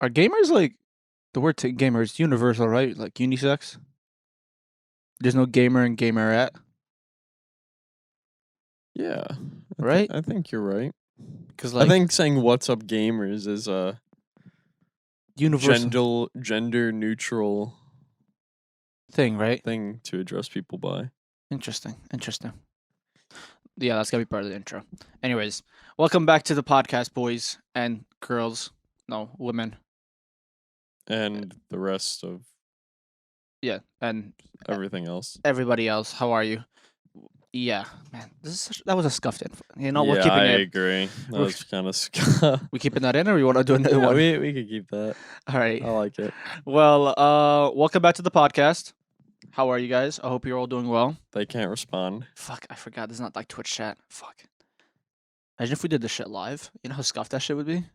Are gamers like the word gamer is universal, right? Like unisex. There's no gamer and gamerette, Yeah, right? I think you're right. Because I like think saying "What's up, gamers" is a universal gender neutral thing, right? thing to address people by. Interesting. Interesting. Yeah, that's gotta be part of the intro. Anyways, welcome back to the podcast, boys and girls. No, women. And the rest of Yeah, and everything else. everybody else. How are you? Yeah, man, that was a scuffed in. You know, we're Yeah, I keeping it. agree. That We're, was kind of. we keeping that in, or we want to do another Yeah, one? we could keep that. All right. I like it. Well, welcome back to the podcast. How are you guys? I hope you're all doing well. They can't respond. Fuck, I forgot. This is not like Twitch chat. Fuck. Imagine if we did this shit live. You know how scuffed that shit would be?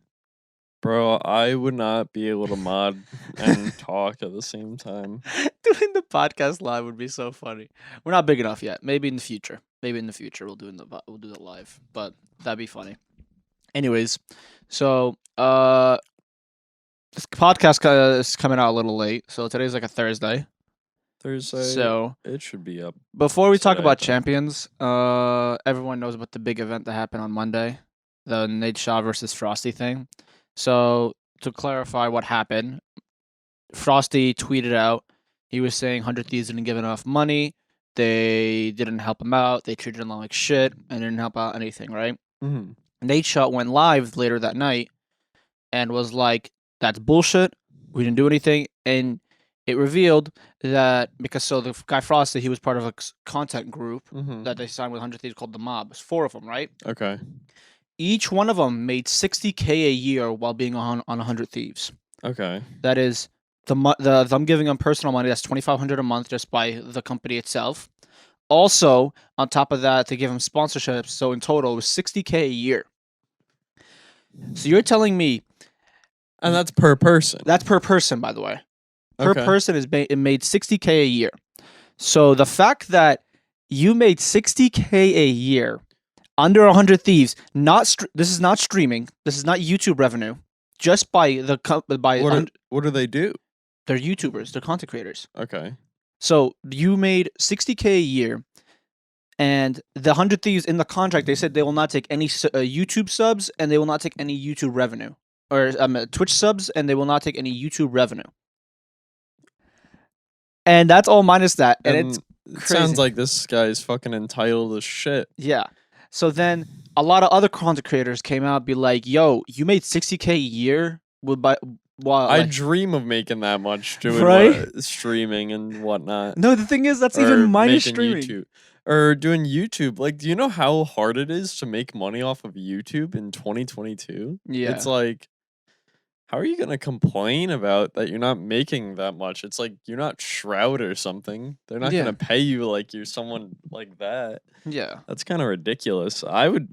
Bro, I would not be able to mod and talk at the same time. Doing the podcast live would be so funny. We're not big enough yet. Maybe in the future. Maybe in the future we'll do the live. But that'd be funny. Anyways, so this podcast is coming out a little late. So today's like a Thursday. Thursday, So it should be up. before we talk today, about but- champions, everyone knows about the big event that happened on Monday, the Nate Shaw versus Frosty thing. So to clarify what happened, Frosty tweeted out he was saying 100 Thieves didn't give enough money. They didn't help him out. They treated him like shit and didn't help out anything, right? Mhm. Nate Shaw went live later that night and was like, "That's bullshit. We didn't do anything." And it revealed that because the guy Frosty, he was part of a content group Mhm. that they signed with 100 Thieves called the Mob. It's 4 of them, right? Okay. Each one of them made 60K a year while being on 100 Thieves. Okay. That is them giving them personal money. That's 2,500 a month just by the company itself. Also, on top of that, they give them sponsorships. So in total, it was 60K a year. So you're telling me, And that's per person. that's per person, by the way. Per Okay. person it made 60K a year. So the fact that you made 60K a year under 100 Thieves, this is not streaming. This is not YouTube revenue. Just by What do they do? they're YouTubers, they're content creators. Okay. So you made 60K a year, and the 100 Thieves in the contract, they said they will not take any YouTube subs, and they will not take any YouTube revenue, or Twitch subs, and they will not take any YouTube revenue. And that's all minus that, and it's it crazy. sounds like this guy's fucking entitled as shit. Yeah. So then a lot of other content creators came out and be like, "Yo, you made 60K a year while I dream of making that much doing Right? streaming and whatnot. No, the thing is that's Or even minus making streaming. YouTube. Or doing YouTube. Like, do you know how hard it is to make money off of YouTube in 2022? Yeah. It's like, how are you going to complain about that you're not making that much? It's like you're not Shroud or something. They're not Yeah. going to pay you like you're someone like that. Yeah. That's kind of ridiculous. I would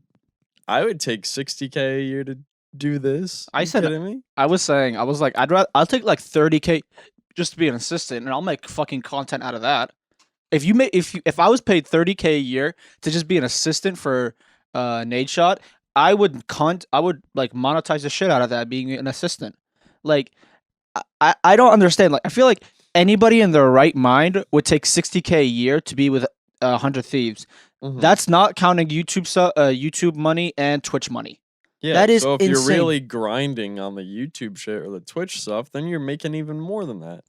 take 60K a year to do this. I You said- kidding me? I was like, I'll take like 30K just to be an assistant, and I'll make fucking content out of that. If I was paid 30K a year to just be an assistant for Nade Shot, I would like monetize the shit out of that being an assistant. Like, I don't understand. Like, I feel like anybody in their right mind would take 60K a year to be with 100 Thieves. Mhm. That's not counting YouTube money and Twitch money. Yeah, that is so if you're insane. really grinding on the YouTube shit or the Twitch stuff, then you're making even more than that.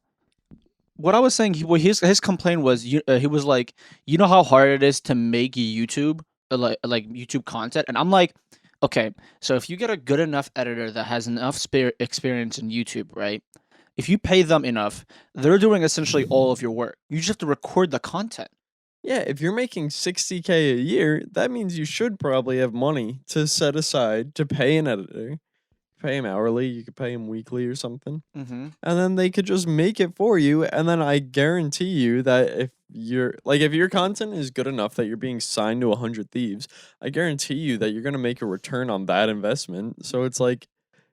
What I was saying, his complaint was, he was like, you know how hard it is to make YouTube, like YouTube content, and I'm like, okay, so if you get a good enough editor that has enough experience in YouTube, right? If you pay them enough, they're doing essentially all of your work. You just have to record the content. Yeah, if you're making 60K a year, that means you should probably have money to set aside to pay an editor. Pay him hourly, you could pay him weekly or something. Mm-hmm. And then they could just make it for you. And then I guarantee you that if your content is good enough that you're being signed to 100 Thieves, I guarantee you that you're going to make a return on that investment. So it's like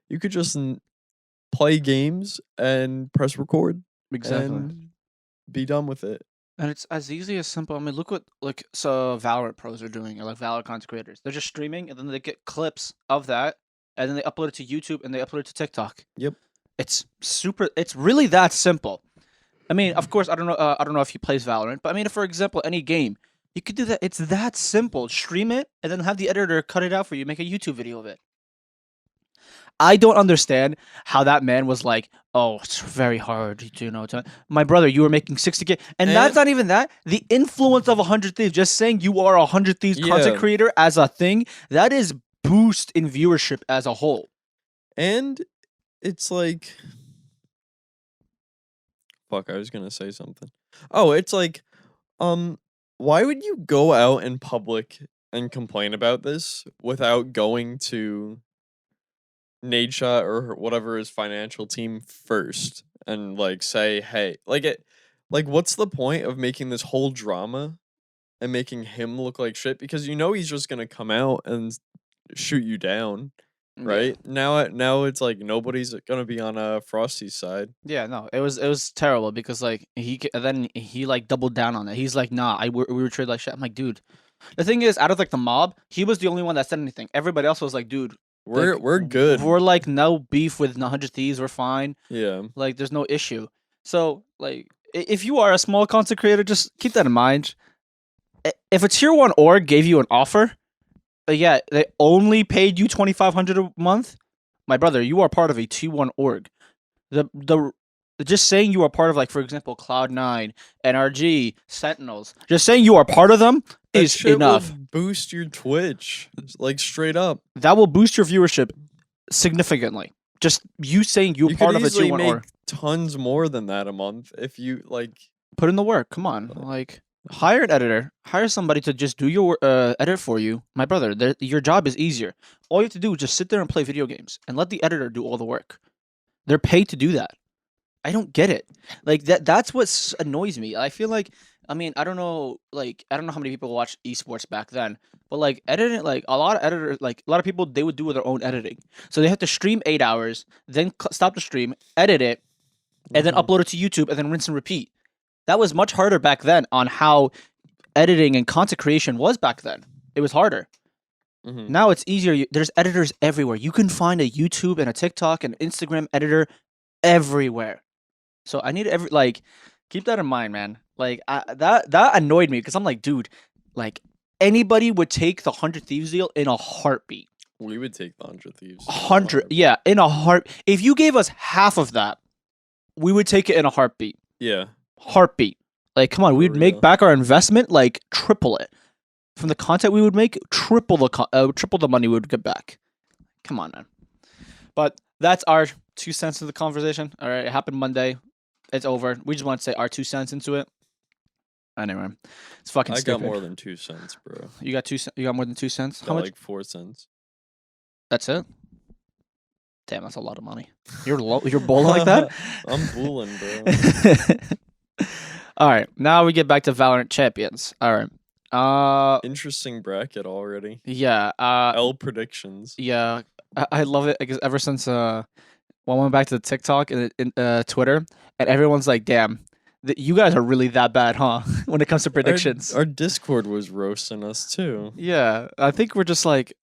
you could just play games and press record Exactly. and be done with it. And it's as easy as simple. I mean, look what Valorant pros are doing, or like Valorant content creators. They're just streaming, and then they get clips of that, and then they upload it to YouTube and they upload it to TikTok. Yep. It's super. It's really that simple. I mean, of course, I don't know. I don't know if he plays Valorant, but I mean, for example, any game, you could do that. It's that simple. Stream it and then have the editor cut it out for you. Make a YouTube video of it. I don't understand how that man was like, oh, it's very hard, my brother, you were making 60K. And that's And not even that. The influence of 100 Thieves, just saying you are a 100 Thieves content yeah, creator as a thing, that is boost in viewership as a whole. and it's like, fuck, I was gonna say something. Oh, it's like, why would you go out in public and complain about this without going to Nadeshot or whatever his financial team first and like say, hey, like what's the point of making this whole drama and making him look like shit because you know he's just gonna come out and shoot you down, Yeah. right? Now it's like nobody's gonna be on Frosty's side. Yeah, no, it was terrible because like then he like doubled down on it. He's like, nah, we were treated like shit. I'm like, dude. The thing is, out of like the mob, he was the only one that said anything. Everybody else was like, dude, like We're good. we're like no beef with 100 Thieves. We're fine. Yeah. Like there's no issue. So like if you are a small content creator, just keep that in mind. If a tier 1 org gave you an offer, yeah, they only paid you 2,500 a month, my brother, you are part of a tier 1 org. The just saying you are part of, like, for example, Cloud9, NRG, Sentinels, just saying you are part of them That is shit enough. will boost your Twitch. Like straight up. That will boost your viewership significantly. Just you saying you're You part could of a easily tier 1 make org. tons more than that a month if you like Put in the work. Come on, like hire an editor, hire somebody to just do your edit for you, my brother. Your job is easier. All you have to do is just sit there and play video games, and let the editor do all the work. They're paid to do that. I don't get it. Like that's what annoys me. I feel like, I mean, I don't know, like I don't know how many people watched esports back then, but like editing, like a lot of editors, like a lot of people, they would do their own editing. So they have to stream 8 hours, then stop the stream, edit it, and then mhm, upload it to YouTube, and then rinse and repeat. That was much harder back then on how editing and content creation was back then. It was harder. mhm. Now it's easier. There's editors everywhere. You can find a YouTube and a TikTok and Instagram editor everywhere. So I need keep that in mind, man. Like that annoyed me because I'm like, dude, like anybody would take the 100 Thieves deal in a heartbeat. We would take the 100 Thieves. 100, yeah, in a heart. If you gave us half of that, we would take it in a heartbeat. Yeah. Heartbeat. Like, come on, For we'd make real. back our investment, like triple it. From the content we would make, triple the money we would get back. Come on, man. But that's our 2 cents in the conversation. All right, it happened Monday. It's over. We just want to say our 2 cents into it. Anyway, it's fucking I stupid. got more than 2 cents, bro. You got You got more than 2 cents. How Got much? like 4 cents. That's it. Damn, that's a lot of money. You're low. You're bowling like that. I'm fooling, bro. All right, now we get back to Valorant champions. All right. Interesting bracket already. Yeah. L predictions. Yeah. I love it because ever since well, I went back to the TikTok and Twitter, and everyone's like, "Damn, you guys are really that bad, huh?" When it comes to predictions. Our Discord was roasting us too. Yeah, I think we're just like,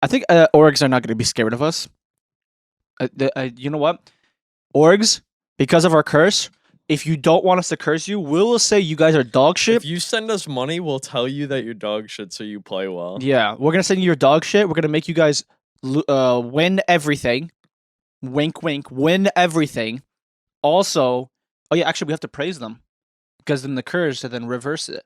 I think orgs are not going to be scared of us. You know what? Orgs, because of our curse, if you don't want us to curse you, we'll say you guys are dog shit. If you send us money, we'll tell you that you're dog shit so you play well. Yeah, we're going to send you your dog shit. We're going to make you guys win everything. Wink, wink, win everything. Also, oh yeah, actually, we have to praise them because then the curse and then reverse it.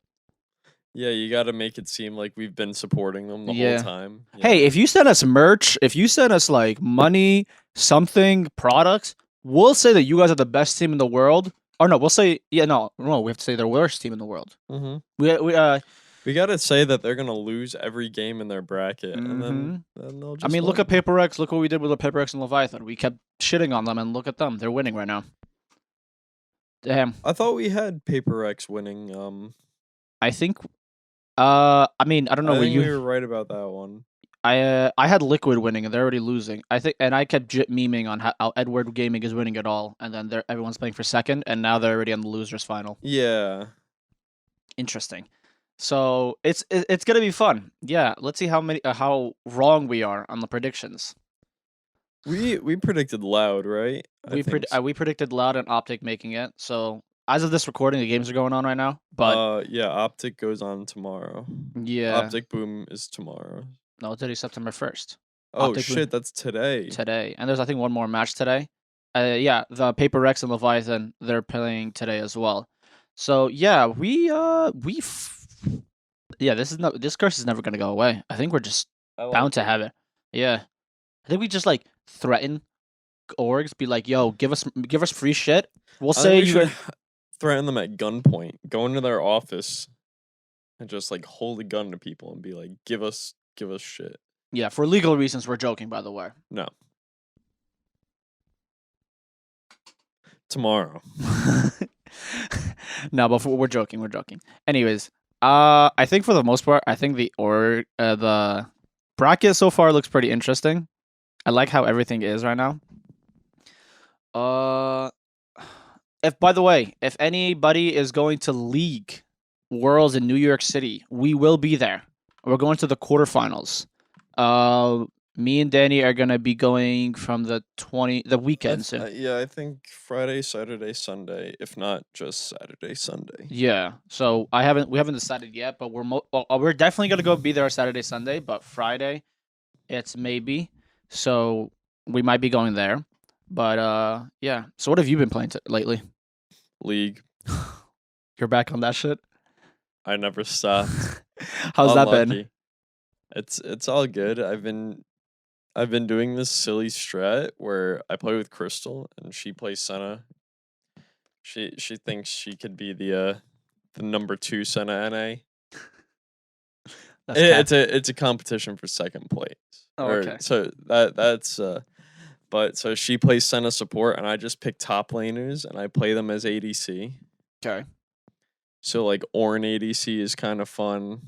Yeah, you got to make it seem like we've been supporting them the Yeah. whole time. Hey, if you send us merch, if you send us like money, something, products, we'll say that you guys are the best team in the world. Or no, we'll say we have to say they're the worst team in the world. Mm-hmm. We got to say that they're gonna lose every game in their bracket, and then they'll just. I mean, look at Paper X. Look what we did with the Paper X and Leviathan. We kept shitting on them, and look at them. They're winning right now. Damn. I thought we had Paper X winning. I think. I mean, I don't know I what think you. we were right about that one. I had Liquid winning, and they're already losing. I think, and I kept memeing on how Edward Gaming is winning it all, and then everyone's playing for second, and now they're already on the losers final. Yeah. Interesting. So it's gonna be fun. Yeah, let's see how wrong we are on the predictions. We predicted Loud, right? I think. We predicted Loud and Optic making it. So as of this recording, the games are going on right now. But Yeah, Optic goes on tomorrow. yeah, Optic Boom is tomorrow. no, it's already September 1st. Oh Optic Boom shit, that's today. today, and there's I think one more match today. Yeah, the Paper Rex and Leviathan they're playing today as well. So yeah, yeah, this curse is never gonna go away. I think we're just I bound like to it. have it. Yeah, I think we just like threaten orgs, be like, "Yo, give us free shit." We'll I think say we you should guys. threaten them at gunpoint. Go into their office and just like hold a gun to people and be like, give us shit. Yeah, for legal reasons, we're joking, by the way. No. Tomorrow. No, but we're joking. We're joking. Anyways, I think for the most part, I think the bracket so far looks pretty interesting. I like how everything is right now. Uh, if by the way, if anybody is going to League Worlds in New York City, we will be there. We're going to the quarterfinals. Me and Danny are gonna be going from the weekend soon. Yeah, I think Friday, Saturday, Sunday. If not, just Saturday, Sunday. Yeah. So we haven't decided yet, but we're definitely gonna go be there Saturday, Sunday, but Friday, it's maybe. So we might be going there. But yeah. So what have you been playing lately? League. You're back on that shit. I never stopped. How's that been? Unlucky. It's all good. I've been doing this silly strat where I play with Crystal and she plays Senna. She thinks she could be the number 2 Senna NA. That's cat. It's a competition for second place. Oh, Or okay. so that's but so she plays Senna support and I just pick top laners and I play them as ADC. Okay. So like Ornn ADC is kind of fun.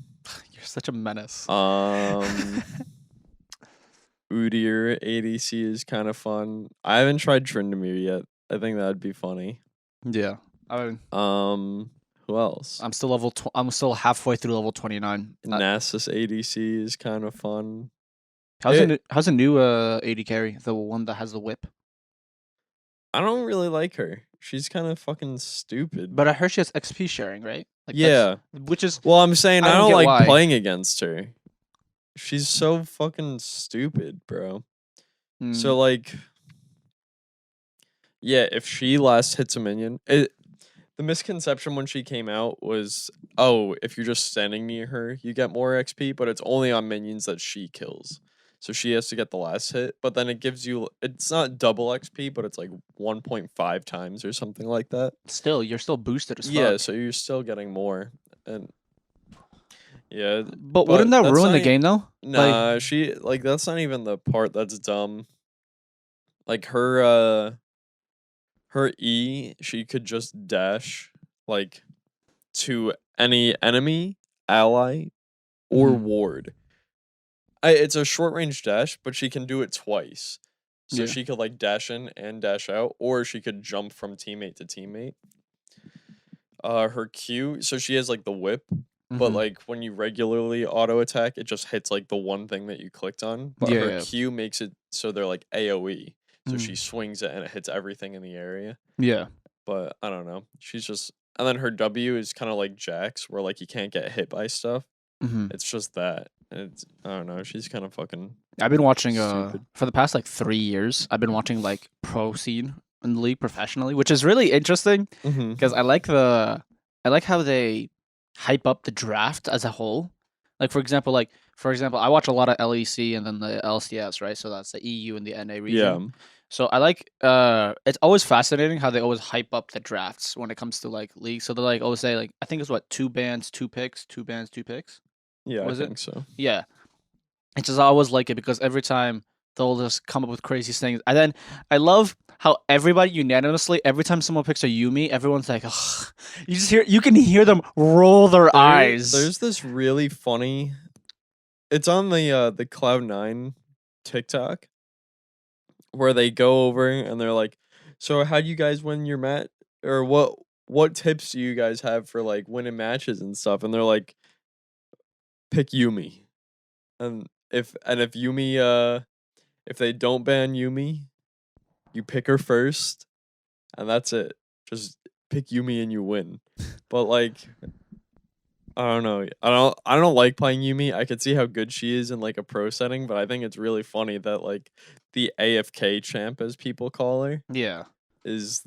You're such a menace. Udyr ADC is kind of fun. I haven't tried Tryndamere yet. I think that'd be funny. Yeah. I mean, Who else? I'm still I'm still halfway through level 29. Nasus ADC is kind of fun. How's a new AD carry? The one that has the whip. I don't really like her. She's kind of fucking stupid. But I heard she has XP sharing, right? Like yeah. which is Well, I'm saying I I don't don't get like why. playing against her. She's so fucking stupid, bro. So like yeah, if she last hits a minion, the misconception when she came out was, oh, if you're just standing near her, you get more XP, but it's only on minions that she kills. So she has to get the last hit, but then it gives you, it's not double XP, but it's like 1.5 times or something like that. Still, you're still boosted as fuck. Yeah, so you're still getting more. And yeah, but wouldn't that ruin the game though? Nah, she like that's not even the part that's dumb. Like her E, she could just dash like to any enemy, ally, or Mhm. ward. It's a short range dash, but she can do it twice. So Yeah. she could like dash in and dash out, or she could jump from teammate to teammate. Her Q, so she has like the whip, but Mhm. like when you regularly auto attack, it just hits like the one thing that you clicked on. But her Yeah. Q makes it so they're like AoE. So she Mm. swings it and it hits everything in the area. Yeah. But I don't know. She's just, and then her W is kind of like Jax, where like you can't get hit by stuff. Mhm. It's just that. It's I don't know. She's kind of fucking. I've been watching Stupid. for the past like 3 years. I've been watching like pro scene in the league professionally, which is really interesting Mm-hmm. because I like how they hype up the draft as a whole. Like for example, I watch a lot of LEC and then the LCS, right? So that's the EU and the NA region. Yeah. So I like it's always fascinating how they always hype up the drafts when it comes to like leagues. So they like always say like I think it's what 2 bans, 2 picks, 2 bans, 2 picks. Yeah, Was I it? think so. Yeah. It's just I always like it because every time they'll just come up with crazy things. And then I love how everybody unanimously, every time someone picks a Yumi, everyone's like, ugh. You can hear them roll their eyes. There's this really funny. It's on the Cloud9 TikTok where they go over and they're like, "So how do you guys win your match? Or what tips do you guys have for like winning matches and stuff?" And they're like, "Pick Yumi." And if Yumi If they don't ban Yumi, you pick her first, and that's it. Just pick Yumi and you win. But like, I don't know. I don't like playing Yumi. I could see how good she is in like a pro setting, but I think it's really funny that like the AFK champ, as people call her, Yeah. is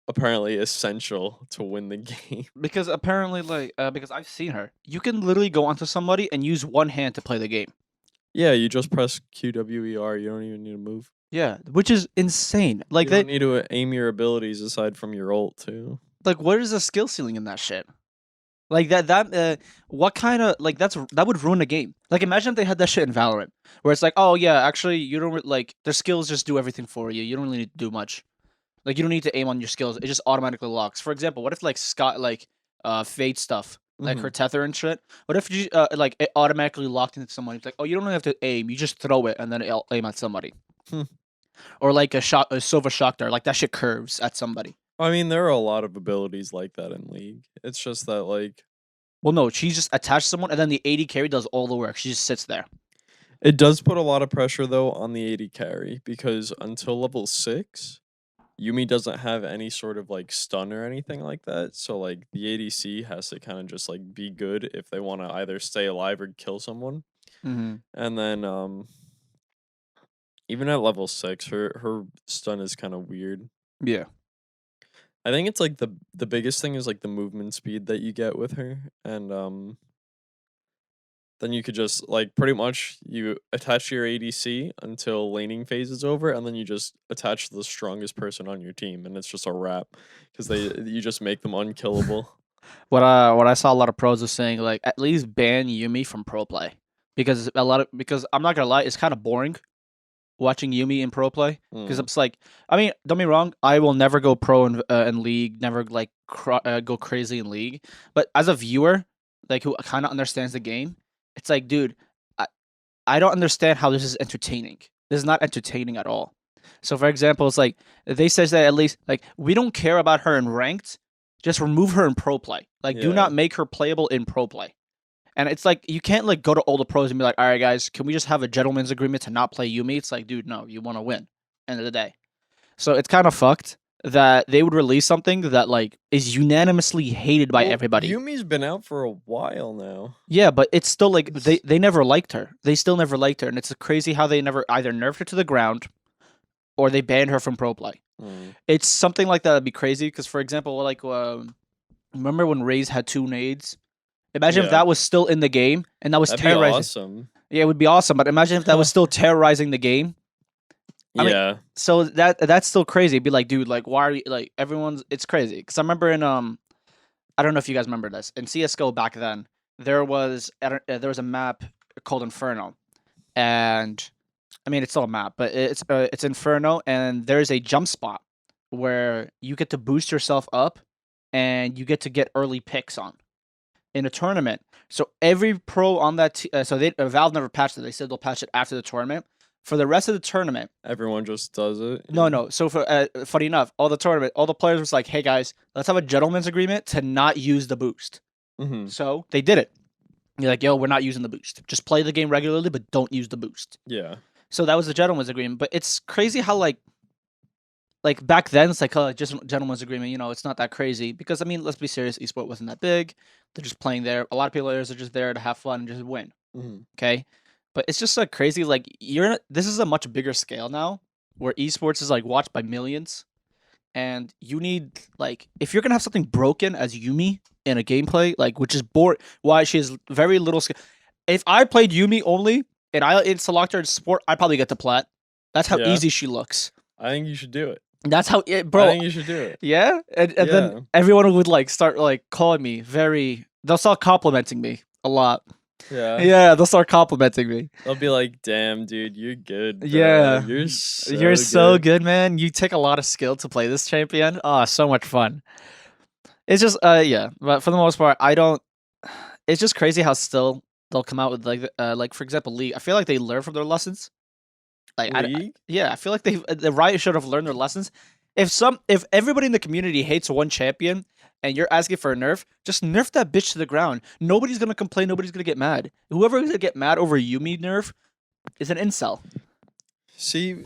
apparently essential to win the game. Because apparently, because I've seen her, you can literally go onto somebody and use one hand to play the game. Yeah, you just press QWER. You don't even need to move. Yeah, which is insane. You don't need to aim your abilities aside from your ult too. Like, what is the skill ceiling in that shit? Like what kind of like that would ruin the game. Like, imagine if they had that shit in Valorant, where it's like, oh yeah, actually you don't like their skills just do everything for you. You don't really need to do much. Like, you don't need to aim on your skills. It just automatically locks. For example, what if like Scott Fade stuff, like her tether and shit. What if you like it automatically locked into someone? It's like, oh, you don't really have to aim. You just throw it and then it'll aim at somebody. Hmm. Or like a Sova shock dart, like that shit curves at somebody. I mean, there are a lot of abilities like that in League. It's just that like Well, no, she's just attached to someone, and then the AD carry does all the work. She just sits there. it does put a lot of pressure though on the AD carry because until level 6, Yumi doesn't have any sort of like stun or anything like that. So like the ADC has to kind of just like be good if they want to either stay alive or kill someone. Mm-hmm. And then even at level 6, her stun is kind of weird. Yeah. I think it's like the biggest thing is like the movement speed that you get with her, and then you could just like pretty much you attach your ADC until laning phase is over, and then you just attach the strongest person on your team, and it's just a wrap because you just make them unkillable. What I saw a lot of pros was saying, like, at least ban Yumi from pro play, because I'm not gonna lie, it's kind of boring watching Yumi in pro play, because it's like, I mean, don't be wrong, I will never go pro in League, never like go crazy in League, but as a viewer, like, who kind of understands the game, it's like, dude, I don't understand how this is entertaining. This is not entertaining at all. So, for example, it's like they says that at least like we don't care about her in ranked, just remove her in pro play. Like, do Yeah. not make her playable in pro play. And it's like you can't like go to all the pros and be like, all right, guys, can we just have a gentleman's agreement to not play Yumi? It's like, dude, no, you want to win. End of the day. So it's kind of fucked that they would release something that like is unanimously hated by Well, everybody. Yumi's been out for a while now. Yeah, but it's still like they never liked her. They still never liked her, and it's crazy how they never either nerfed her to the ground or they banned her from pro play. It's something like that would be crazy because, for example, like remember when Raze had 2 nades? Imagine if Yeah. that was still in the game and that was That'd be terrorizing. awesome. Yeah, it would be awesome. But imagine if that was still terrorizing the game. I mean, Yeah. So that's still crazy. It'd be like, dude, like, why are you like everyone's? It's crazy because I remember in I don't know if you guys remember this in CS:GO back then. There was a map called Inferno, and I mean it's still a map, but it's Inferno, and there's a jump spot where you get to boost yourself up, and you get to get early picks on in a tournament. So every pro on that, so Valve never patched it. They said they'll patch it after the tournament. For the rest of the tournament, Everyone just does it. no. So for funny enough, all the players was like, "Hey guys, let's have a gentleman's agreement to not use the boost." Mm-hmm. So they did it. You're like, "Yo, we're not using the boost. Just play the game regularly, but don't use the boost." Yeah. So that was the gentleman's agreement. But it's crazy how like back then it's like, oh, just gentleman's agreement. You know, it's not that crazy because I mean, let's be serious. Esport wasn't that big. They're just playing there. A lot of players are just there to have fun and just win. Mm-hmm. Okay, but it's just like crazy. Like this is a much bigger scale now, where esports is like watched by millions, and you need like if you're gonna have something broken as Yumi in a gameplay, like which is why she has very little skill. If I played Yumi only and I selected her in sport, I'd probably get to plat. That's how Yeah. easy she looks. I think you should do it. That's how I bro. think you should do it. Yeah, and Yeah. then everyone would like start like calling me very. They'll start complimenting me a lot. Yeah. Yeah, they'll start complimenting me. They'll be like, "Damn, dude, you're good. Bro. Yeah. You're so You're so good, man. You take a lot of skill to play this champion. Oh, so much fun. It's just yeah, but for the most part, I don't. It's just crazy how still they'll come out with like for example, League. I feel like they learn from their lessons. Like League? yeah, I feel like the Riot should have learned their lessons. If everybody in the community hates one champion and you're asking for a nerf, just nerf that bitch to the ground. Nobody's gonna complain. Nobody's gonna get mad. Whoever is gonna get mad over Yumi nerf is an incel. See,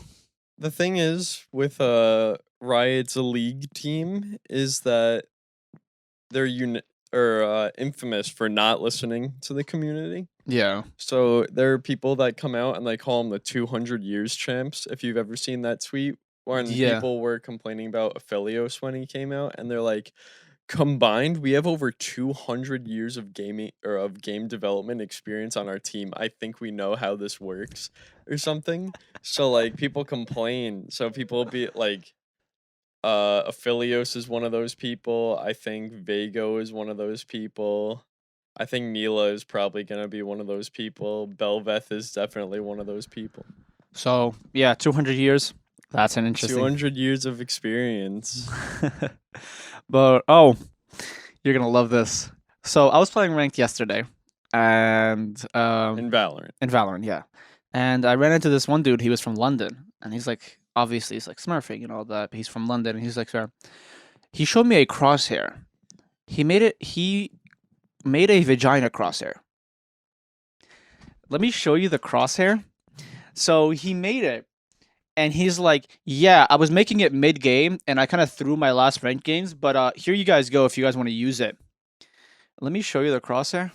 the thing is with Riot's league team is that they're infamous for not listening to the community. Yeah. So there are people that come out and they call them the 200 years champs. If you've ever seen that tweet, when Yeah. people were complaining about Aphelios when he came out, and they're like, combined, we have over 200 years of gaming or of game development experience on our team. I think we know how this works, or something. So like people complain. So people be like, Aphelios is one of those people. I think Vago is one of those people. I think Mila is probably gonna be one of those people. Belveth is definitely one of those people. So yeah, 200 years. That's an interesting. 200 years of experience. But oh, you're gonna love this. So I was playing ranked yesterday, and In Valorant. in Valorant, yeah. And I ran into this one dude. He was from London, and he's like, obviously, he's like smurfing and all that. But he's from London, and he's like, sir. He showed me a crosshair. He made it. He made a vagina crosshair. Let me show you the crosshair. So he made it, and he's like, yeah, I was making it mid game, and I kind of threw my last ranked games, but here you guys go if you guys want to use it. Let me show you the crosshair.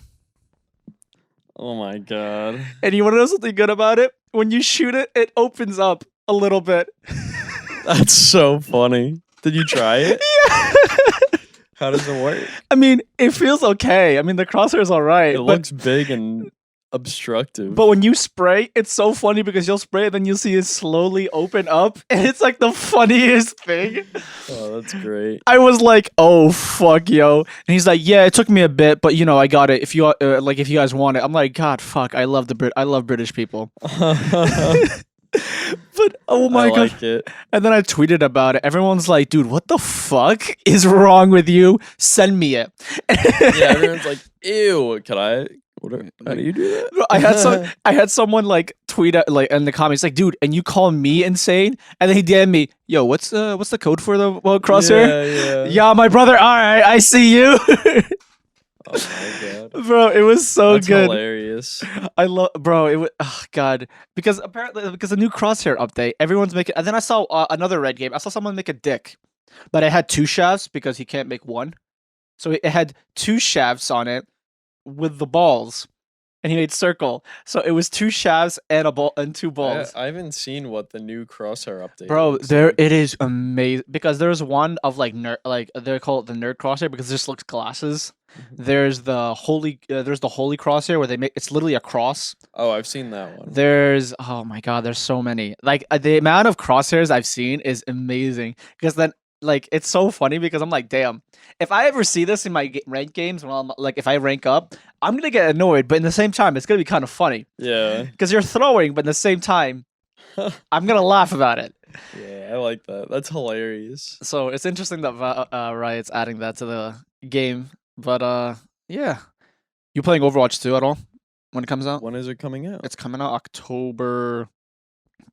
Oh my god. And you want to know something good about it? When you shoot it, it opens up a little bit. That's so funny. Did you try it? Yeah. How does it work? I mean, it feels okay. I mean, the crosshair is all right. It looks big and obstructive. But when you spray, it's so funny because you'll spray it, then you'll see it slowly open up, and it's like the funniest thing. Oh, that's great. I was like, "Oh fuck, yo!" And he's like, "Yeah, it took me a bit, but you know, I got it. If you like, if you guys want it." I'm like, "God, fuck, I love I love British people." But oh my god! Like it. And then I tweeted about it. Everyone's like, "Dude, what the fuck is wrong with you? Send me it." Yeah, everyone's like, "Ew, can I?" How do you do that? Bro, I had someone like tweet at, like in the comments like, dude, and you call me insane, and then he DM me, yo, what's the code for the crosshair? Yeah. Yeah, my brother. All right, I see you. Oh my god. Bro, it was so That's good. hilarious. I love, bro. It was, oh god, because apparently because the new crosshair update, everyone's making. And then I saw another red game. I saw someone make a dick, but it had two shafts because he can't make one, so it had two shafts on it with the balls, and he made circle. So it was two shafts and a ball and two balls. I haven't seen what the new crosshair update. Bro, looks there like. it is amazing because there's one of like nerd, like they call it the nerd crosshair because it just looks glasses. There's the holy crosshair where they make it's literally a cross. Oh, I've seen that one. There's oh my god, there's so many. Like the amount of crosshairs I've seen is amazing because then like it's so funny because I'm like, damn, if I ever see this in my ranked games, when I'm like, if I rank up, I'm gonna get annoyed, but in the same time, it's gonna be kind of funny Yeah. because you're throwing, but in the same time, I'm gonna laugh about it. Yeah, I like that. That's hilarious. So it's interesting that Riot's adding that to the game, but yeah, you playing Overwatch 2 at all when it comes out? When is it coming out? It's coming out October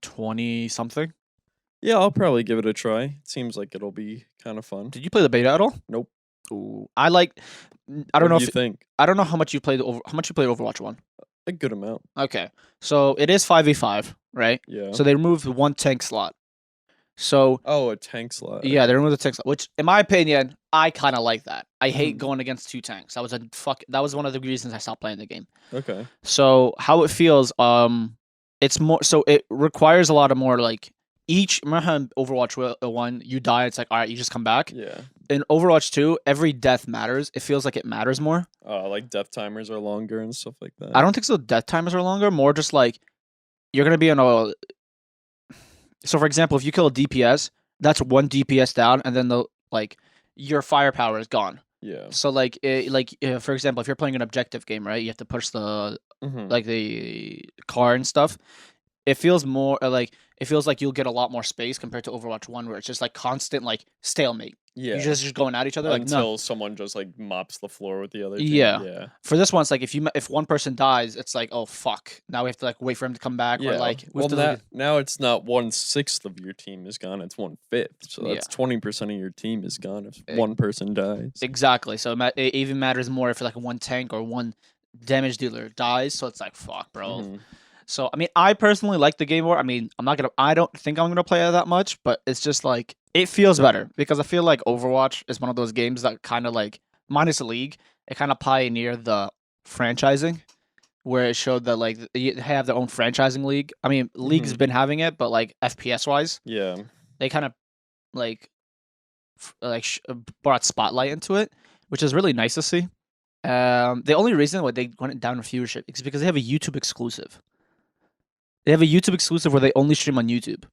20 something. Yeah, I'll probably give it a try. It seems like it'll be kind of fun. Did you play the beta at all? Nope. Ooh, I like. I don't know What do if you think? I don't know how much you played how much you played Overwatch 1. A good amount. Okay, so it is 5v5, right? Yeah. So they removed one tank slot. So Oh, a tank slot. yeah, they removed the tank slot, which in my opinion, I kind of like that. I hate going against two tanks. That was one of the reasons I stopped playing the game. Okay. So how it feels, it's more. So it requires a lot of more like each. Remember how in Overwatch 1 you die, it's like all right, you just come back. Yeah. In Overwatch 2, every death matters. It feels like it matters more. Like death timers are longer and stuff like that. I don't think so. Death timers are longer. More just like you're gonna be in a. So for example, if you kill a DPS, that's one DPS down, and then your firepower is gone. Yeah. So for example, if you're playing an objective game, right, you have to push the like the car and stuff. It feels more it feels like you'll get a lot more space compared to Overwatch 1, where it's just like constant like stalemate. Yeah. You're just going at each other Until no. someone just like mops the floor with the other team. Yeah. Yeah. For this one, it's like if one person dies, it's like, oh fuck, now we have to like wait for him to come back. Yeah. Or like we well, have to, now it's not 1/6 of your team is gone. It's 1/5. So Yeah. that's 20% of your team is gone if one person dies. exactly. So it even matters more if like one tank or one damage dealer dies. So it's like fuck, bro. Mhm. So I mean, I personally like the game more. I mean, I don't think I'm gonna play it that much, but it's just like it feels better because I feel like Overwatch is one of those games that kind of like minus a League, it kind of pioneered the franchising where it showed that like they have their own franchising league. I mean, League's Mhm. been having it, but like FPS wise, Yeah. they kind of like brought spotlight into it, which is really nice to see. The only reason why they went down in viewership is because they have a YouTube exclusive. They have a YouTube exclusive where they only stream on YouTube,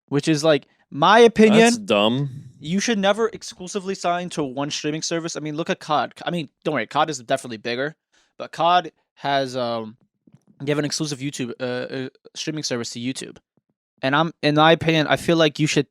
which is like my That's opinion. dumb. You should never exclusively sign to one streaming service. I mean, look at COD. I mean, don't worry, COD is definitely bigger, but COD has they have an exclusive YouTube streaming service to YouTube, and in my opinion, I feel like you should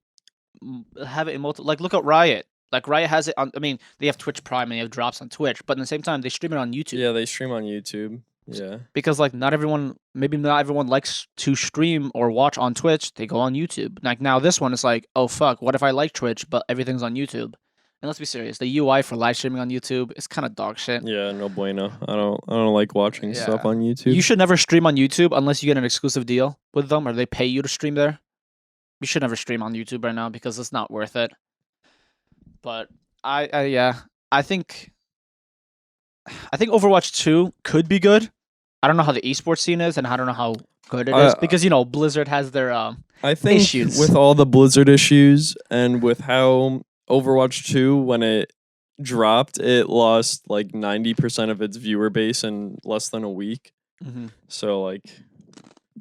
have it in multiple. Like, look at Riot. Like Riot has it on. I mean, they have Twitch Prime and they have drops on Twitch, but at the same time, they stream it on YouTube. Yeah, they stream on YouTube. Yeah. Because like maybe not everyone likes to stream or watch on Twitch. They go on YouTube. Like now, this one is like, oh fuck, what if I like Twitch but everything's on YouTube? And let's be serious, the UI for live streaming on YouTube is kind of dog shit. Yeah, no bueno. I don't like watching stuff Yeah. on YouTube. You should never stream on YouTube unless you get an exclusive deal with them or they pay you to stream there. You should never stream on YouTube right now because it's not worth it. But I think Overwatch 2 could be good. I don't know how the esports scene is, and I don't know how good it is because Blizzard has their I think issues. with all the Blizzard issues and with how Overwatch 2 when it dropped, it lost like 90% of its viewer base in less than a week. Mhm. So like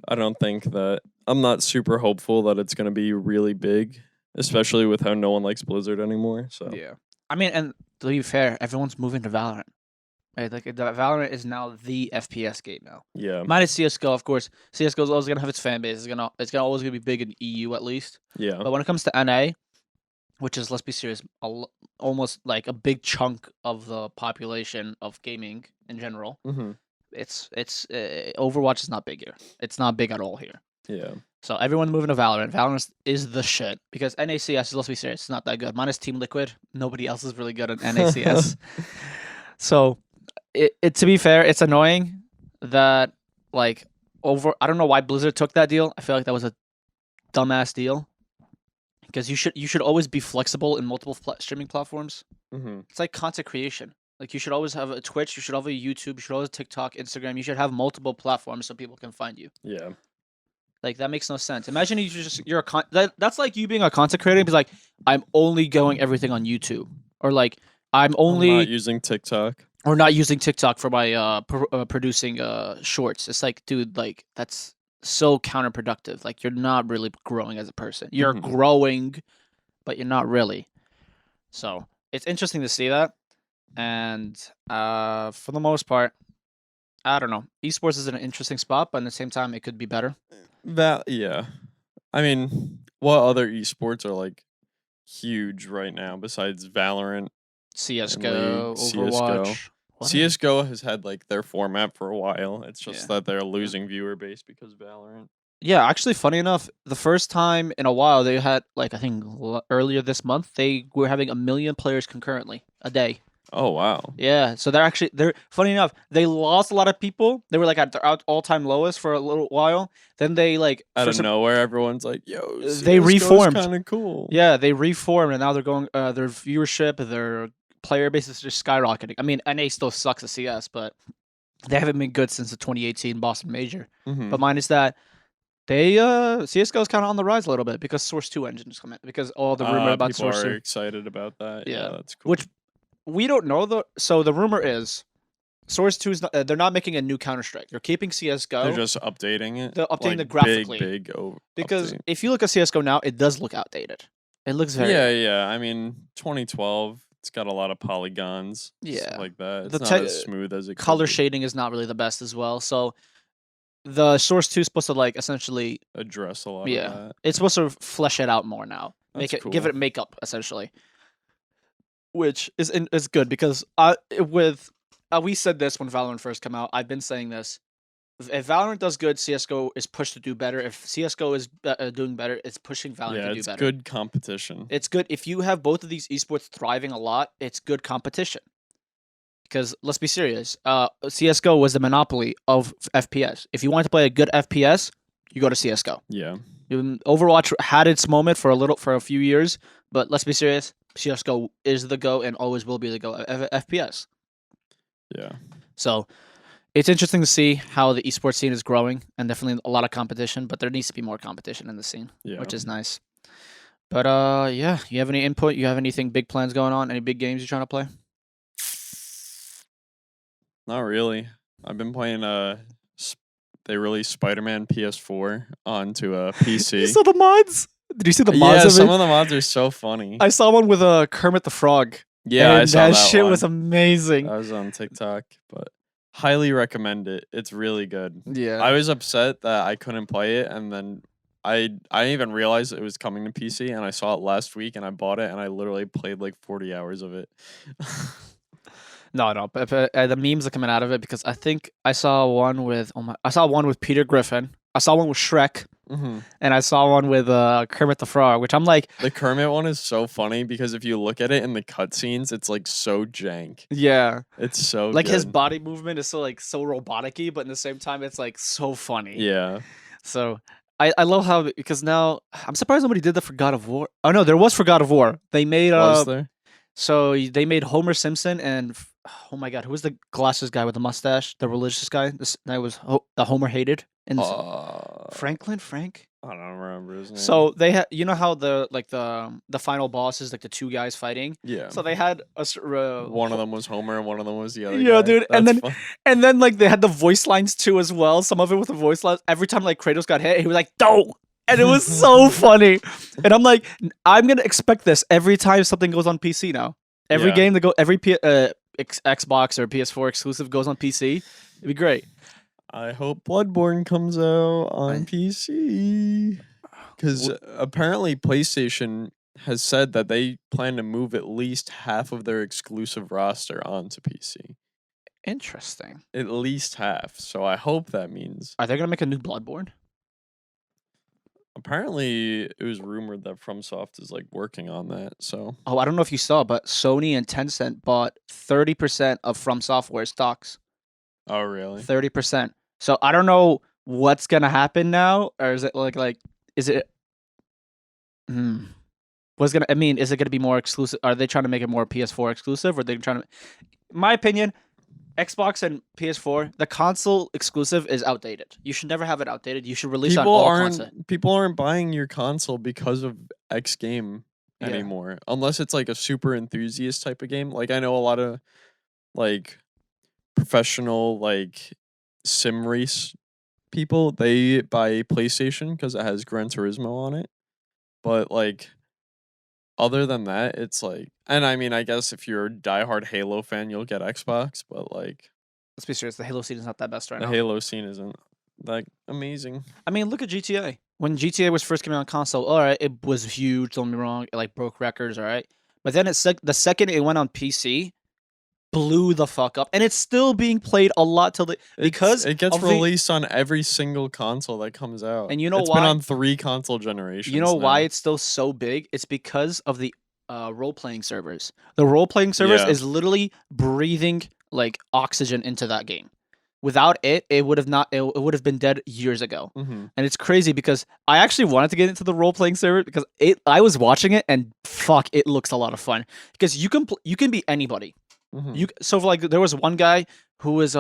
I don't think that I'm not super hopeful that it's going to be really big, especially with how no one likes Blizzard anymore. So Yeah, I mean, and to be fair, everyone's moving to Valorant. Right, like Valorant is now the FPS game now. yeah, Minus CS:GO, of course. CS:GO is always gonna have its fan base. It's gonna always gonna be big in EU at least. yeah, But when it comes to NA, which is, let's be serious, almost like a big chunk of the population of gaming in general, hmm it's Overwatch is not big here. It's not big at all here. yeah, So everyone's moving to Valorant. Valorant is the shit because NACS, let's be serious, it's not that good. Minus Team Liquid, nobody else is really good at NACS. So to be fair, it's annoying that like I don't know why Blizzard took that deal. I feel like that was a dumbass deal because you should always be flexible in multiple streaming platforms. hmm It's like content creation. Like you should always have a Twitch, you should have a YouTube, you should always have TikTok, Instagram. You should have multiple platforms so people can find you. yeah. Like that makes no sense. Imagine you're that's like you being a content creator and be like, I'm only going everything on YouTube, or like I'm only not using TikTok. or not using TikTok for my producing shorts. It's like, dude, like that's so counterproductive. Like you're not really growing as a person. You're Mhm. growing, but you're not really. So it's interesting to see that. And for the most part, I don't know. Esports is an interesting spot, but at the same time, it could be better. Yeah. I mean, what other esports are like huge right now besides Valorant? CS:GO, League, CS:GO. Overwatch. What CS:GO has had like their format for a while. It's just Yeah. that they're losing viewer base because of Valorant. Yeah, actually, funny enough, the first time in a while they had like I think earlier this month they were having 1 million players concurrently a day. Oh wow. Yeah, so they're funny enough. They lost a lot of people. They were like at their all-time lowest for a little while. Then they like Out of nowhere, everyone's like, "Yo, they reformed. Kind of cool." Yeah, they reformed and now they're going. Their viewership, their player base is just skyrocketing. I mean, NA still sucks at CS, but they haven't been good since the 2018 Boston Major. Mhm. But minus that, they CS:GO is kind of on the rise a little bit because Source 2 engine is coming. Because all the rumor about people Source are 2, excited about that. Yeah. Yeah, that's cool. which we don't know though. So the rumor is Source 2 is not, they're not making a new Counter Strike. They're keeping CS:GO. They're just updating it. They're updating like, the graphically. Big Because update. if you look at CS:GO now, it does look outdated. It looks very Yeah. I mean, 2012. It's got a lot of polygons. Yeah. Stuff like that. It's The not as smooth as it. color could be. shading is not really the best as well. So the Source 2 is supposed to like essentially Address a lot Yeah. of that. it's supposed to flesh it out more now. That's Give cool. it makeup essentially. Which is good because we said this when Valorant first came out. I've been saying this. If Valorant does good, CS:GO is pushed to do better. If CS:GO is doing better, it's pushing Valorant Yeah, to do it's better. good competition. It's good if you have both of these esports thriving a lot. It's good competition. Because let's be serious. CS:GO was the monopoly of FPS. If you wanted to play a good FPS, you go to CS:GO. Yeah. Overwatch had its moment for a few years, but let's be serious. CS:GO is the go and always will be the go FPS. Yeah. So it's interesting to see how the esports scene is growing, and definitely a lot of competition. But there needs to be more competition in the scene, Yeah. which is nice. But yeah. You have any input? You have anything big plans going on? Any big games you're trying to play? Not really. I've been playing they released Spider-Man PS4 onto a You PC. saw the mods? Did you see the mods Yeah, of some it? of the mods are so funny. I saw one with Kermit the Frog. Yeah, I and saw that shit one. was amazing. That was on TikTok, but highly recommend it. It's really good. Yeah. I was upset that I couldn't play it, and then I didn't even realize it was coming to PC, and I saw it last week, and I bought it, and I literally played like 40 hours of it. No, but the memes are coming out of it because I think I saw one with I saw one with Peter Griffin. I saw one with Shrek, and I saw one with Kermit the Frog, which I'm like, The Kermit one is so funny because if you look at it in the cutscenes, it's like so jank. yeah, It's so like his good. body movement is so robotic-y, but at the same time it's like so funny. Yeah. So I love how because now I'm surprised nobody did that for God of War. Oh no, there was for God of War. They made Was there? So they made Homer Simpson and oh my god, who was the glasses guy with the mustache? The religious guy. This guy was the Homer hated. And Frank. I don't remember his name. So they had, you know how the final boss is like the two guys fighting. yeah, So they had one of them was Homer and one of them was the other yeah, guy. dude. That's fun. And then like they had the voice lines too as well. Some of it with the voice lines. Every time like Kratos got hit, he was like, "No." And it was so funny. And I'm like, I'm gonna expect this every time something goes on PC now. Every Yeah. game that every Xbox or PS4 exclusive goes on PC. It'd be great. I hope Bloodborne comes out on PC because apparently PlayStation has said that they plan to move at least half of their exclusive roster onto PC. Interesting. At least half. So I hope that means. Are they gonna make a new Bloodborne? Apparently, it was rumored that FromSoft is like working on that. So Oh, I don't know if you saw, but Sony and Tencent bought 30% of From Software stocks. oh really? 30%. So I don't know what's gonna happen now, or is it like is it? What's gonna? I mean, is it gonna be more exclusive? Are they trying to make it more PS4 exclusive, or are they trying to? In my opinion, Xbox and PS4, the console exclusive is outdated. You should never have it outdated. You should release on all content. People aren't buying your console because of X game Yeah. anymore, unless it's like a super enthusiast type of game. Like I know a lot of like professional like sim race people, they buy PlayStation because it has Gran Turismo on it. But like other than that, it's like, and I mean, I guess if you're a diehard Halo fan, you'll get Xbox. But like, Let's be serious. The Halo scene is not that best right the now. Halo scene isn't like amazing. I mean, look at GTA. When GTA was first coming on console, all right, it was huge. Don't get me wrong, it like broke records, all right. But then the second it went on PC, blew the fuck up, and it's still being played a lot till because it gets of the- released on every single console that comes out. And you know it's why? been on 3 console generations. You know why now. it's still so big? It's because of the role playing servers. The role playing servers Yeah. is literally breathing like oxygen into that game. Without it, it would have not. It would have been dead years ago. Mhm. And it's crazy because I actually wanted to get into the role playing server because I was watching it and fuck, it looks a lot of fun because you can be anybody. Mhm. So like there was one guy who was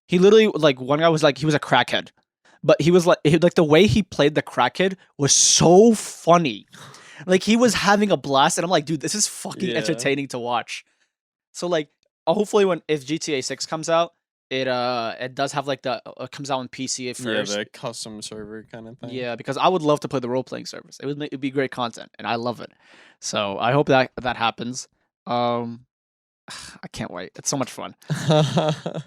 he literally like one guy was like he was a crackhead, but he was like the way he played the crackhead was so funny, like he was having a blast, and I'm like, dude, this is fucking Yeah. entertaining to watch. So like hopefully if GTA 6 comes out, it does have like the comes out on PC at first. Yeah, the custom server kind of thing. Yeah, because I would love to play the role playing service. It'd be great content, and I love it. So I hope that happens. I can't wait. It's so much fun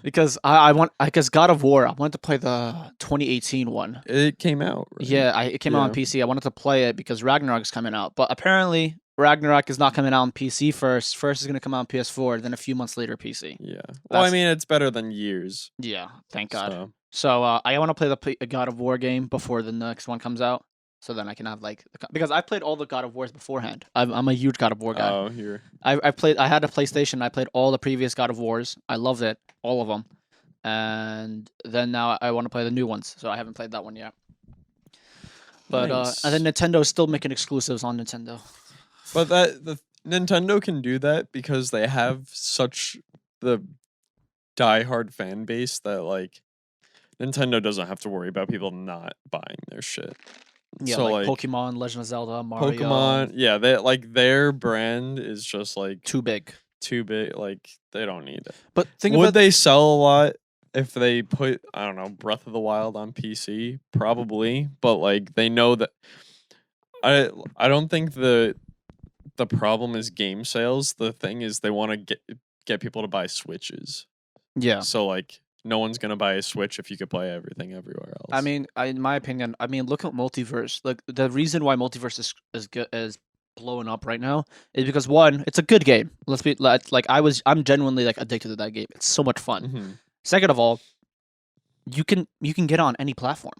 because I want because God of War. I wanted to play the 2018 one. It came out. Right? Yeah, it came out on Yeah. PC. I wanted to play it because Ragnarok is coming out, but apparently Ragnarok is not coming out on PC first. First is going to come out on PS4, then a few months later PC. Yeah. Well, I That's- mean, it's better than years. Yeah, thank God. So. So I want to play the God of War game before the next one comes out. so then I can have like because I played all the God of Wars beforehand. I'm a huge God of War guy. Oh, here. I had a PlayStation. I played all the previous God of Wars. I loved it, all of them. And then now I want to play the new ones, so I haven't played that one yet. But and then Nice. Nintendo is still making exclusives on Nintendo. But the Nintendo can do that because they have such the diehard fan base that like Nintendo doesn't have to worry about people not buying their shit. Yeah, So like like Pokemon, Legend of Zelda, Mario. Pokemon, yeah, they like their brand is just like Too big. too big. Like they don't need it. But think Would about they sell a lot if they put, I don't know, Breath of the Wild on PC? Probably, but like they know that I don't think the problem is game sales. The thing is they want to get people to buy Switches. yeah. So like no one's gonna buy a Switch if you could play everything everywhere else. I mean, in my opinion, look at Multiverse. Like the reason why Multiverse is good is blowing up right now is because one, it's a good game. Let's be like I'm genuinely like addicted to that game. It's so much fun. Mhm. Second of all, you can get on any platform.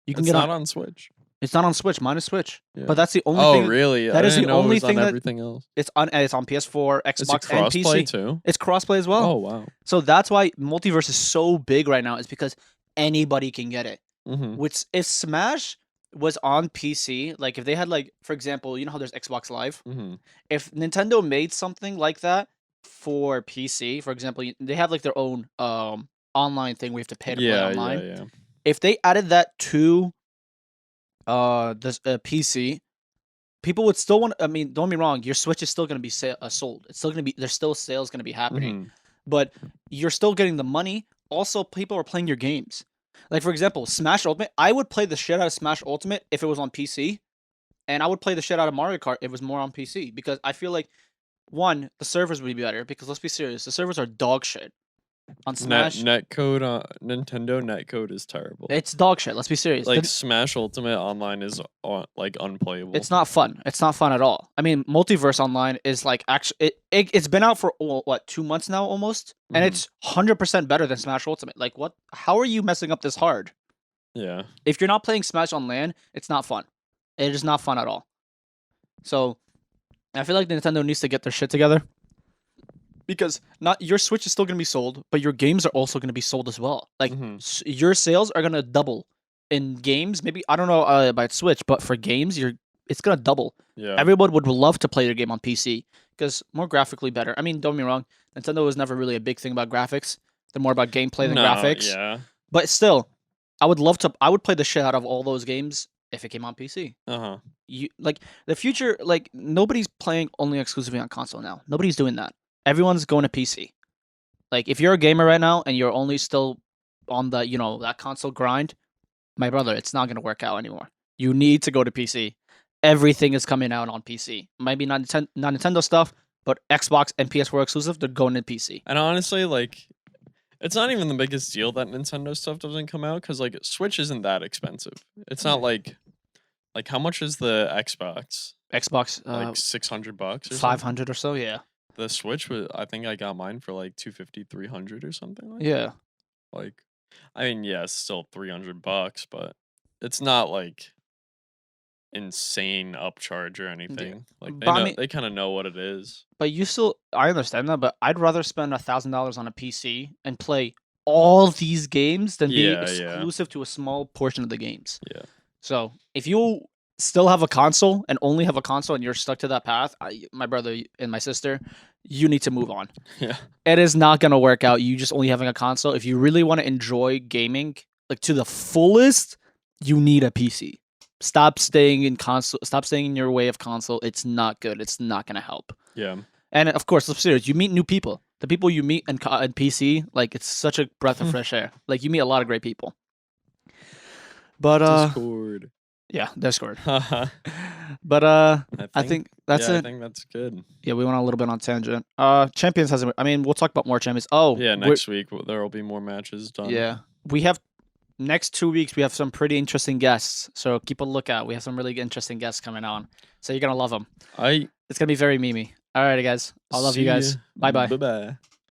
You can It's get not on. on Switch. It's not on Switch. Mine is Switch. Yeah. But that's the only Oh thing. really? That I is the didn't know it only was on thing that everything else. It's on PS4, Is it Xbox, and crossplay PC. too? It's crossplay as well. Oh wow. So that's why Multiverse is so big right now. Is because anybody can get it. Mm-hmm. Which if Smash was on PC, like if they had like, for example, you know how there's Xbox Live. Mm-hmm. If Nintendo made something like that for PC, for example, they have like their own online thing where you have to pay to play Yeah, online. yeah. If they added that to this PC, people would still want. I mean, don't get me wrong. Your Switch is still going to be sold. It's still going to be. There's still sales going to be happening, Mhm. but you're still getting the money. Also, people are playing your games. Like for example, Smash Ultimate. I would play the shit out of Smash Ultimate if it was on PC, and I would play the shit out of Mario Kart if it was more on PC because I feel like one, the servers would be better because let's be serious, the servers are dog shit on Smash. Netcode on Nintendo netcode is terrible. It's dog shit. Let's be serious. Like Smash Ultimate online is like unplayable. It's not fun. It's not fun at all. I mean, Multiverse Online is like actually it's been out for what 2 months now almost, and Mhm. it's 100% better than Smash Ultimate. Like what? How are you messing up this hard? Yeah. If you're not playing Smash on LAN, it's not fun. It is not fun at all. So I feel like Nintendo needs to get their shit together because not your Switch is still gonna be sold, but your games are also gonna be sold as well. Like Mhm. your sales are gonna double in games. Maybe I don't know about Switch, but for games, it's gonna double. Yeah. Everyone would love to play their game on PC because more graphically better. I mean, don't get me wrong, Nintendo was never really a big thing about graphics. They're more about gameplay than No, graphics. Yeah. But still, I would play the shit out of all those games if it came on PC. Uh-huh. You like the future, like nobody's playing only exclusively on console now. Nobody's doing that. Everyone's going to PC. Like if you're a gamer right now and you're only still on the, that console grind, my brother, it's not going to work out anymore. You need to go to PC. Everything is coming out on PC. Maybe not Nintendo stuff, but Xbox and PS4 exclusive, they're going to PC. And honestly, like it's not even the biggest deal that Nintendo stuff doesn't come out because like Switch isn't that expensive. It's not like how much is the Xbox? Xbox, Like $600 or 500 or so, yeah. The Switch was, I think I got mine for like 250, 300 or something like Yeah. that. Like, I mean, yeah, it's still $300, but it's not like insane upcharge or anything. Like But I mean- they kind of know what it is. But I understand that, but I'd rather spend $1,000 on a PC and play all these games than be Yeah, exclusive to a small portion of the games. Yeah. So if you still have a console and only have a console and you're stuck to that path, my brother and my sister, you need to move on. Yeah. It is not going to work out. You just only having a console. If you really want to enjoy gaming like to the fullest, you need a PC. Stop staying in console. Stop staying in your way of console. It's not good. It's not going to help. Yeah. And of course, let's be serious. You meet new people. The people you meet in PC, like it's such a breath of fresh air. Like you meet a lot of great people. But Discord. yeah, Discord. I But I think that's I it. think that's good. Yeah, we went a little bit on tangent. Champions hasn't. I mean, we'll talk about more champions. Oh, Yeah, next week there will be more matches done. yeah, we have next 2 weeks. We have some pretty interesting guests, so keep a lookout. We have some really interesting guests coming on, so you're gonna love them. It's gonna be very memey. All right, guys. I love you guys. Bye bye. Bye bye.